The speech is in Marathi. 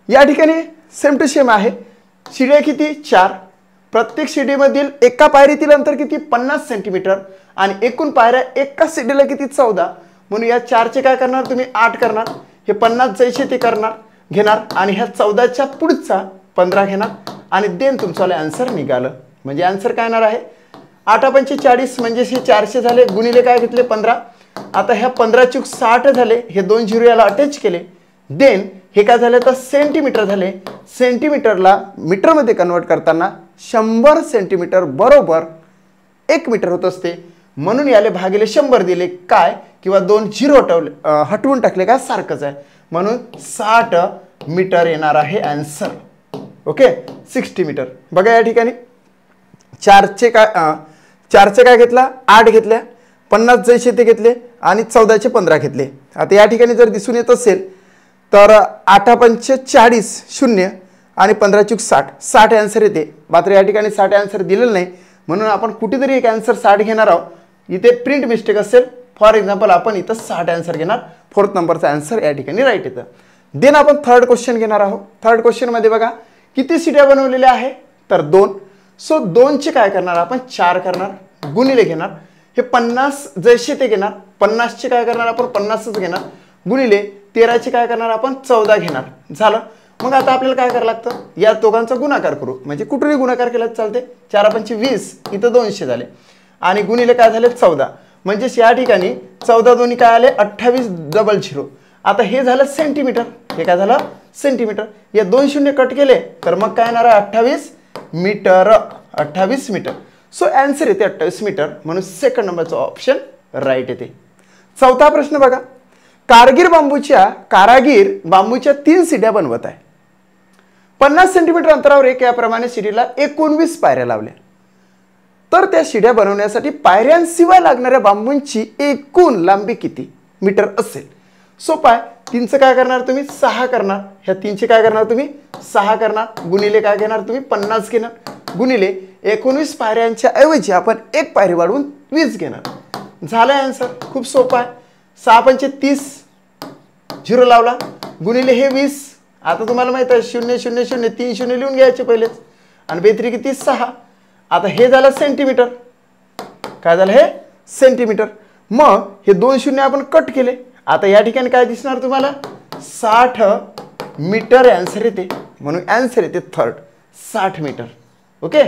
या ठिकाणी सेम टू सेम आहे. शिड्या किती 4, प्रत्येक शिडीमधील एका पायरीतील अंतर किती 50 सेंटीमीटर आणि एकूण पायऱ्या एका शिडीला किती 14. म्हणून या 4चे काय करणार तुम्ही 8 करणार, हे 50 जैसे ते करणार घेणार आणि ह्या 14च्या पुढचा 15 घेणार आणि देन तुमचा आन्सर निघालं. म्हणजे आन्सर काय येणार आहे 8 पंचे 40 म्हणजे हे 400 झाले गुणिले काय घेतले 15. आता ह्या 15 चूक 60 झाले, हे 2 झिरो याला अटॅच केले, देन हे काय झाले तर सेंटीमीटर झाले. सेंटीमीटरला मीटरमध्ये कन्वर्ट करताना 100 सेंटीमीटर बरोबर 1 मीटर होत असते. म्हणून याले भागिले 100 दिले काय किंवा 2 झिरो हटवून टाकले काय सारखंच आहे. म्हणून 60 मीटर येणार आहे आन्सर. Okay 60 metre. बघा या ठिकाणी 4चे काय घेतला 8 घेतल्या, 50 जैसे ते घेतले आणि 14चे 15 घेतले. आता या ठिकाणी जर दिसून येत असेल तर 8 पंचे 40 0 आणि 15 चूक 60 60 आन्सर येते. मात्र या ठिकाणी 60 आन्सर दिलेलं नाही म्हणून आपण कुठेतरी एक आन्सर 60 घेणार आहोत. इथे प्रिंट मिस्टेक असेल. फॉर एक्झाम्पल आपण इथं 60 आन्सर घेणार, 4th नंबरचा आन्सर या ठिकाणी राईट येतं. देन आपण थर्ड क्वेश्चन घेणार आहोत. थर्ड क्वेश्चन मध्ये बघा किती शिड्या बनवलेल्या आहे तर 2. सो 2चे काय करणार आपण 4 करणार गुणिले घेणार, हे 50 जैसे ते घेणार, 50चे काय करणार आपण 50च घेणार गुणिले 13चे काय करणार आपण 14 घेणार. झालं. मग आता आपल्याला काय करायला लागतं या दोघांचा गुणाकार करू. म्हणजे कुठूनही गुणाकार केला चालते. 4 पंचे 20 इथं 200 झाले आणि गुणिले काय झाले 14. म्हणजे या ठिकाणी 14 दोन्ही काय आले 28 डबल झिरो. आता हे झालं सेंटीमीटर, हे काय झालं सेंटीमीटर. या 2 शून्य कट केले तर मग काय येणार 28 मीटर. 28 मीटर. सो आन्सर येते 28 मीटर. म्हणून सेकंड नंबरचा ऑप्शन राईट येते. चौथा प्रश्न बघा. कारागीर बांबूच्या 3 शिड्या बनवत आहे. 50 सेंटीमीटर अंतरावर एक याप्रमाणे शिडीला 19 पायऱ्या लावल्या. तर त्या शिड्या बनवण्यासाठी पायऱ्यांशिवाय लागणाऱ्या बांबूंची एकूण लांबी किती मीटर असेल. सोपं आहे. 3चं काय करणार तुम्ही 6 करणार, ह्या 3चे काय करणार तुम्ही 6 करणार गुणिले काय घेणार तुम्ही 50 घेणार गुणिले 19 पायऱ्यांच्या ऐवजी आपण एक पायरी वाढवून 20 घेणार. झालं आन्सर. खूप सोपं आहे. 6 पंचे 30 झिरो लावला गुणिले हे 20. आता तुम्हाला माहित आहे 0 0 0 3 शून्य लिहून घ्यायचे पहिलेच आणि बेत्री किती 6. आता हे झालं सेंटीमीटर. काय झालं हे सेंटीमीटर. मग हे 2 शून्य आपण कट केले. आता या ठिकाणी काय दिसणार तुम्हाला 60 मीटर आन्सर येते. म्हणून आन्सर येते थर्ड 60 मीटर. ओके.